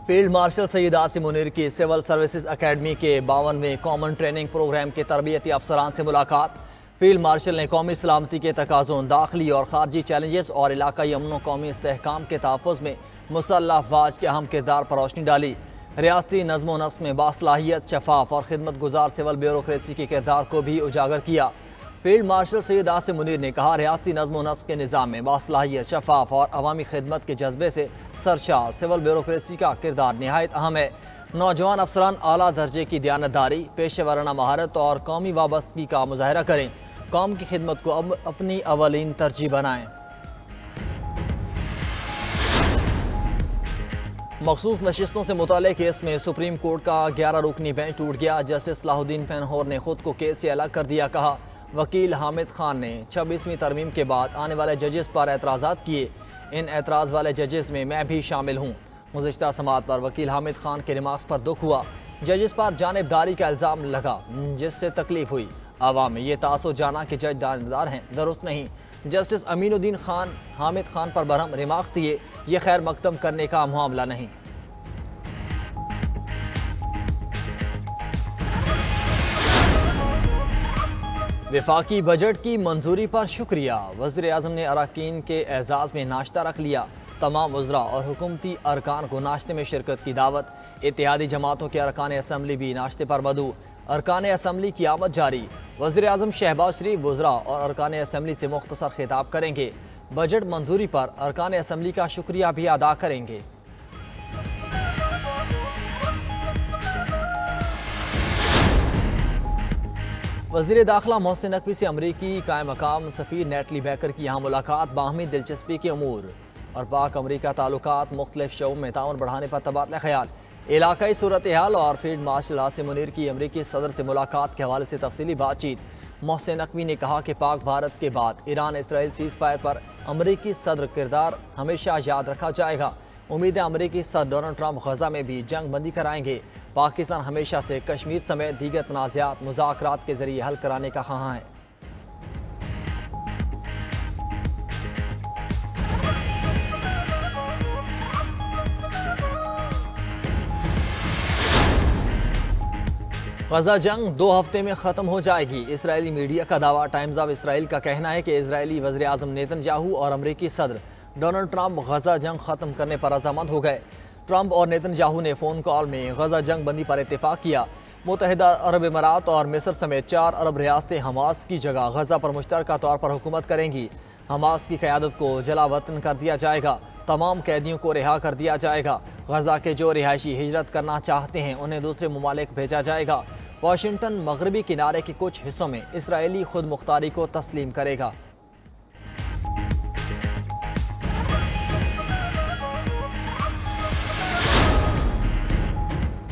Field marshal Syed Asim Munir की civil services academy के 52वें common training programme के तरबियती अफसरान से मुलाकात। फील्ड मार्शल ने कौमी सलामती के तकाज़ों, दाखिली और खारजी चैलेंजेस और इलाकाई अमन कौमी इस्तेहकाम के तहफ़्फ़ुज़ में मुसल्लह अफ़वाज के अहम किरदार पर रोशनी डाली। रियासती नज़्म व नस्क़ में बासलाहियत, शफ़ाफ़ और खिदमत गुजार सिविल ब्यूरोक्रेसी के किरदार को भी उजागर किया। फील्ड मार्शल सैयद आसिम मुनीर ने कहा, रियासती नज़्म व नस्क़ के निज़ाम में बासलाहियत, शफ़ाफ़ और अवामी खिदमत के जज्बे से सरशार सिविल ब्यूरोक्रेसी का किरदार नहायत अहम है। नौजवान अफसरान आला दर्जे की दयानतदारी, पेशेवराना महारत और कौमी वाबस्तगी का मुज़ाहरा करें। कौम की खिदमत को अब अपनी अवलीन तरजीह बनाएं। मखसूस नशिस्तों से मुताल्लिक़ केस में सुप्रीम कोर्ट का 11 रुकनी बेंच टूट गया। जस्टिस सलाहुद्दीन फैनहोर ने खुद को केस से अलग कर दिया। कहा, वकील हामिद खान ने 26वीं तरमीम के बाद आने वाले जजेस पर एतराज़ात किए। इन एतराज़ वाले जजेस में मैं भी शामिल हूँ। गुज़िश्ता समात पर वकील हामिद खान के रिमार्क्स पर दुख हुआ। जजेस पर जानिबदारी का इल्ज़ाम लगा, जिससे तकलीफ हुई। आवाम में ये तासुर जाना कि जज दानदार हैं, दुरुस्त नहीं। जस्टिस अमीनुद्दीन खान हामिद खान पर बरहम रिमार्क्स दिए, ये खैर मकदम करने का मामला नहीं। वफाकी बजट की मंजूरी पर शुक्रिया। वज़ीर आज़म ने अरकान के एजाज़ में नाश्ता रख लिया। तमाम वज़रा और हुकूमती अरकान को नाश्ते में शिरकत की दावत। इत्तेहादी जमातों के अरकान असम्बली भी नाश्ते पर मदऊ। अरकान असम्बली की आमद जारी। वज़ीर आज़म शहबाज शरीफ वज़रा और अरकान असम्बली से मुख्तसर खिताब करेंगे। बजट मंजूरी पर अरकान असम्बली का शुक्रिया भी अदा करेंगे। वज़ीर दाखिला मोहसिन नकवी से अमरीकी कायम मकाम सफ़ीर नेटली बैकर की यहाँ मुलाकात। बाहमी दिलचस्पी के अमूर और पाक अमरीका ताल्लुकात मुख्तलिफ शोबों में ताउन बढ़ाने पर तबादला ख्याल। इलाकाई सूरत हाल और फील्ड मार्शल आसिम मुनीर की अमरीकी सदर से मुलाकात के हवाले से तफसीली बातचीत। मोहसिन नकवी ने कहा कि पाक भारत के बाद ईरान इसराइल सीज़ फायर पर अमरीकी सदर किरदार हमेशा याद रखा जाएगा। उम्मीद है अमरीकी सदर डोनाल्ड ट्रंप गजा में भी जंग बंदी कराएंगे। पाकिस्तान हमेशा से कश्मीर समेत दीगर तनाज़ात मुज़ाकरात के जरिए हल कराने का ख़्वाह है। गजा जंग 2 हफ्ते में ख़त्म हो जाएगी, इसराइली मीडिया का दावा। टाइम्स ऑफ इसराइल का कहना है कि इसराइली वज़ीर आज़म नेतन्याहू और अमरीकी सदर डोनाल्ड ट्रंप गजा जंग ख़त्म करने पर रज़ामंद हो गए। ट्रंप और नेतन्याहू ने फ़ोन कॉल में गजा जंग बंदी पर इत्तेफाक किया। मुत्तहिदा अरब इमारात और मिस्र समेत 4 अरब रियासतें हमास की जगह गजा पर मुश्तरका तौर पर हुकूमत करेंगी। हमास की क़यादत को जलावतन कर दिया जाएगा। तमाम कैदियों को रिहा कर दिया जाएगा। गजा के जो रिहायशी हिजरत करना चाहते हैं उन्हें दूसरे ममालिक भेजा जाएगा। वाशिंगटन मगरबी किनारे के कुछ हिस्सों में इसराइली खुद मुख्तारी को तस्लीम करेगा।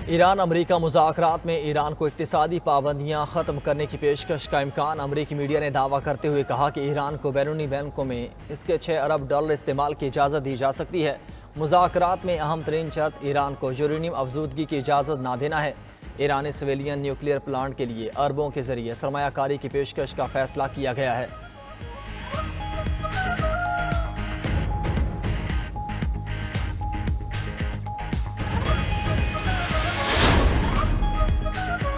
ईरान अमरीका मुज़ाकरात में ईरान को इक्तिसादी पाबंदियां ख़त्म करने की पेशकश का इम्कान। अमरीकी मीडिया ने दावा करते हुए कहा कि ईरान को बैरूनी बैंकों में इसके $6 अरब इस्तेमाल की इजाज़त दी जा सकती है। मुज़ाकरात में अहम तरीन शर्त ईरान को यूरेनियम अफजूदगी की इजाज़त ना देना है। ईरानी सिविलियन न्यूक्लियर प्लांट के लिए अरबों के जरिए सरमायाकारी की पेशकश का फैसला किया गया है।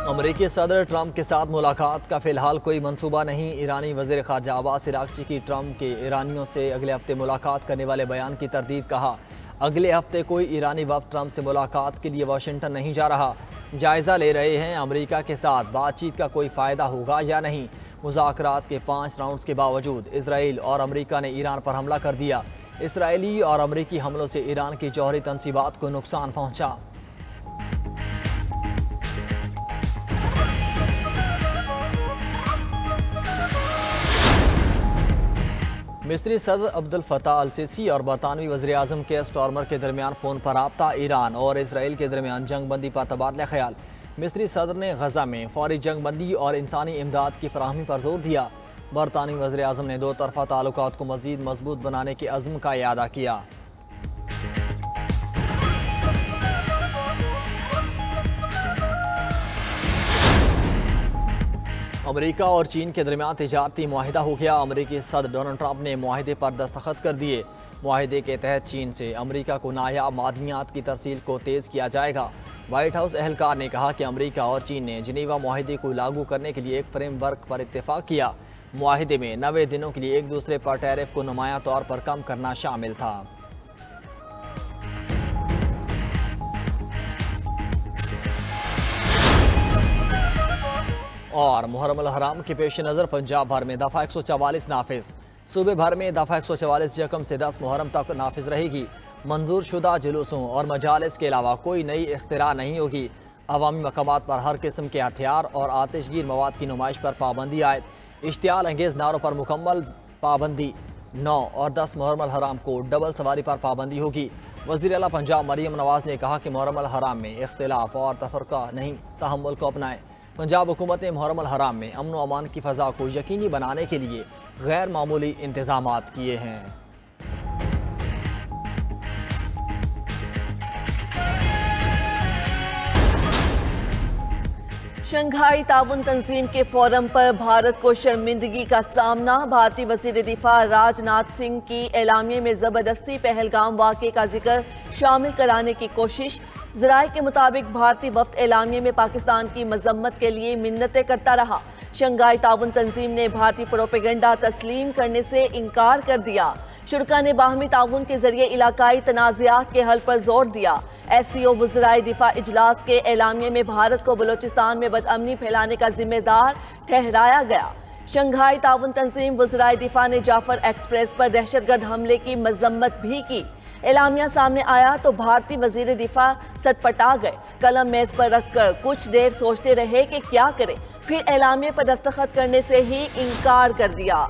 अमरीकी सदर ट्रंप के साथ मुलाकात का फिलहाल कोई मंसूबा नहीं। ईरानी वज़ीर ख़ारजा अब्बास इराक़ची की ट्रंप के ईरानियों से अगले हफ्ते मुलाकात करने वाले बयान की तरदीद। कहा, अगले हफ्ते कोई ईरानी वफ़द ट्रंप से मुलाकात के लिए वाशिंगटन नहीं जा रहा। जायज़ा ले रहे हैं अमरीका के साथ बातचीत का कोई फ़ायदा होगा या नहीं। मुज़ाकरात के 5 राउंड्स के बावजूद इसराइल और अमरीका ने ईरान पर हमला कर दिया। इसराइली और अमरीकी हमलों से ईरान की जौहरी तनसीबात को नुकसान पहुँचा। मिस्री सदर अब्दुल फताह अल सीसी और बरतानवी वज़ीर आज़म के स्टॉर्मर के दरमियान फ़ोन पर राब्ता। ईरान और इसराइल के दरमियान जंग बंदी पर तबादला ख्याल। मिस्री सदर ने गजा में फौरी जंग बंदी और इंसानी इमदाद की फराहमी पर जोर दिया। बरतानवी वज़ीर आज़म ने 2 तरफ़ा ताल्लुकात को मज़ीद मजबूत बनाने के अज़्म का इयादा किया। अमेरिका और चीन के दरमियान तिजारती मुआहिदा हो गया। अमेरिकी सदर डोनाल्ड ट्रंप ने मुआहिदे पर दस्तखत कर दिए। मुआहिदे के तहत चीन से अमरीका को नायाब मादनियात की तरसील को तेज़ किया जाएगा। व्हाइट हाउस एहलकार ने कहा कि अमरीका और चीन ने जिनेवा मुआहिदे को लागू करने के लिए एक फ्रेमवर्क पर इत्तेफाक किया। मुआहिदे में 90 दिनों के लिए एक दूसरे पर टैरिफ को नुमायां तौर पर कम करना शामिल था। और मुहर्रम अल हराम के पेश नज़र पंजाब भर में दफ़ा 144 नाफिज। सूबे भर में दफ़ा 144 यकम से 10 मुहर्रम तक नाफिज रहेगी। मंजूर शुदा जुलूसों और मजालिस के अलावा कोई नई इख्तिरा नहीं होगी। अवामी मकामात पर हर किस्म के हथियार और आतिशगीर मवाद की नुमाइश पर पाबंदी आयद। इश्तियाल अंगेज़ नारों पर मुकम्मल पाबंदी। 9 और 10 मुहर्रम अल हराम को डबल सवारी पर पाबंदी होगी। वज़ीर आला पंजाब मरियम नवाज़ ने कहा कि मुहर्रम अल हराम में इख्तिलाफ और तफरका नहीं, तहम्मुल को अपनाएं। पंजाब हुकूमत ने मुहर्रम अल हराम में अमन व अमान की फ़ज़ा को यकीनी बनाने के लिए गैर मामूली इंतज़ामात किए हैं। शंघाई ताउन तंजीम के फोरम पर भारत को शर्मिंदगी का सामना। भारतीय वज़ीर दिफा राजनाथ सिंह की एलामिये में ज़बरदस्ती पहलगाम वाक़े का जिक्र शामिल कराने की कोशिश। ज़राए के मुताबिक भारतीय वफ़द एलामिये में पाकिस्तान की मजम्मत के लिए मिन्नतें करता रहा। शंघाई ताउन तंजीम ने भारतीय प्रोपेगेंडा तस्लीम करने से इनकार कर दिया। शुरका ने बाहमी ताउन के जरिए इलाकाई तनाज़ात के हल पर जोर दिया। SCO वज़राए दिफा इजलास के एलामिये में भारत को बलोचिस्तान में बदअमनी फैलाने का जिम्मेदार ठहराया गया। शंघाई ताउन तंजीम वज़राए दिफा ने जाफर एक्सप्रेस पर दहशतगर्द हमले की मजम्मत भी की। एलामिया सामने आया तो भारतीय वज़ीर दिफा सटपटा गए। कलम मेज पर रखकर कुछ देर सोचते रहे कि क्या करें, फिर एलामिये पर दस्तखत करने से ही इनकार कर दिया।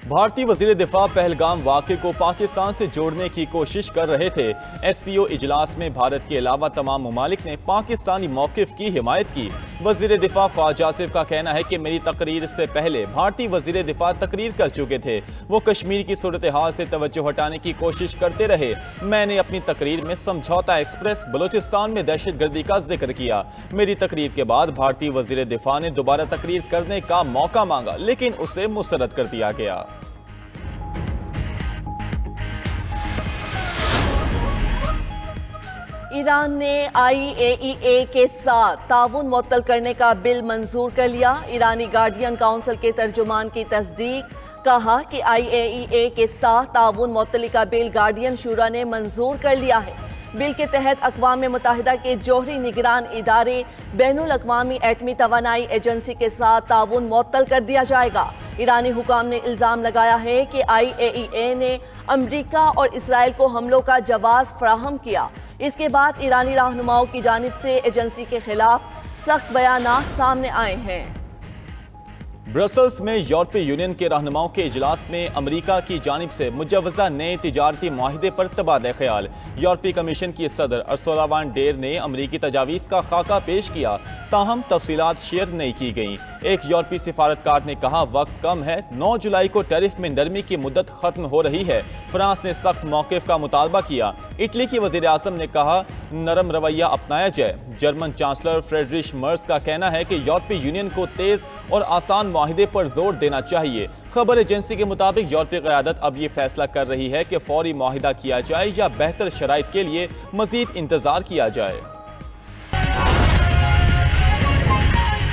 भारतीय वज़ीर दिफा पहलगाम वाक़े को पाकिस्तान से जोड़ने की कोशिश कर रहे थे। SCO इजलास में भारत के अलावा तमाम ममालिक ने पाकिस्तानी मौक़िफ़ की हिमायत की। वज़ीर दिफा ख्वाजा आसिफ का कहना है कि मेरी तकरीर से पहले भारतीय वज़ीर दिफा तकरीर कर चुके थे। वो कश्मीर की सूरत हाल से तवज्जो हटाने की कोशिश करते रहे। मैंने अपनी तकरीर में समझौता एक्सप्रेस बलोचिस्तान में दहशतगर्दी का जिक्र किया। मेरी तकरीर के बाद भारतीय वज़ीर दिफा ने दोबारा तकरीर करने का मौका मांगा, लेकिन उसे मुस्तरद कर दिया गया। ईरान ने IAEA के साथ ताउन मुअत्तल करने का बिल मंजूर कर लिया। ईरानी गार्डियन काउंसिल के तर्जुमान की तस्दीक। कहा कि IAEA के साथ ताउन मुअत्तली का बिल गार्डियन शूरा ने मंजूर कर लिया है। बिल के तहत अक़वाम मुत्तहिदा के जोहरी निगरान इदारे बैनुल अक़वामी एटमी तवानाई एजेंसी के साथ ताउन मुअत्तल कर दिया जाएगा। ईरानी हुकाम ने इल्ज़ाम लगाया है कि IAEA ने अमरीका और इसराइल को हमलों का जवाब फराहम किया। इसके बाद ईरानी रहनुमाओं की जानिब से एजेंसी के खिलाफ सख्त बयानात सामने आए हैं। ब्रसल्स में यूरोपीय यूनियन के रहनुमाओं के इजलास में अमरीका की जानिब से मुजव्वज़ा नए तिजारती मुआहिदे पर तबादला ख्याल। यूरोपीय कमीशन की सदर अर्सुला वान डेर ने अमरीकी तजावीज़ का खाका पेश किया, ताहम तफसीलात शेयर नहीं की गईं। एक यूरोपीय सिफारतकार ने कहा, वक्त कम है, 9 जुलाई को टैरिफ में नरमी की मुद्दत खत्म हो रही है। फ्रांस ने सख्त मौक़िफ़ का मुतालबा किया। इटली की वज़ीर आज़म ने कहा, नरम रवैया अपनाया जाए। जर्मन चांसलर फ्रेडरिश मर्स का कहना है कि यूरोपीय यूनियन को तेज़ और आसान मुआहिदे पर जोर देना चाहिए। खबर एजेंसी के मुताबिक यूरोपीय क़यादत अब ये फैसला कर रही है कि फौरी मुआहिदा किया जाए या बेहतर शराइत के लिए मज़ीद इंतज़ार किया जाए।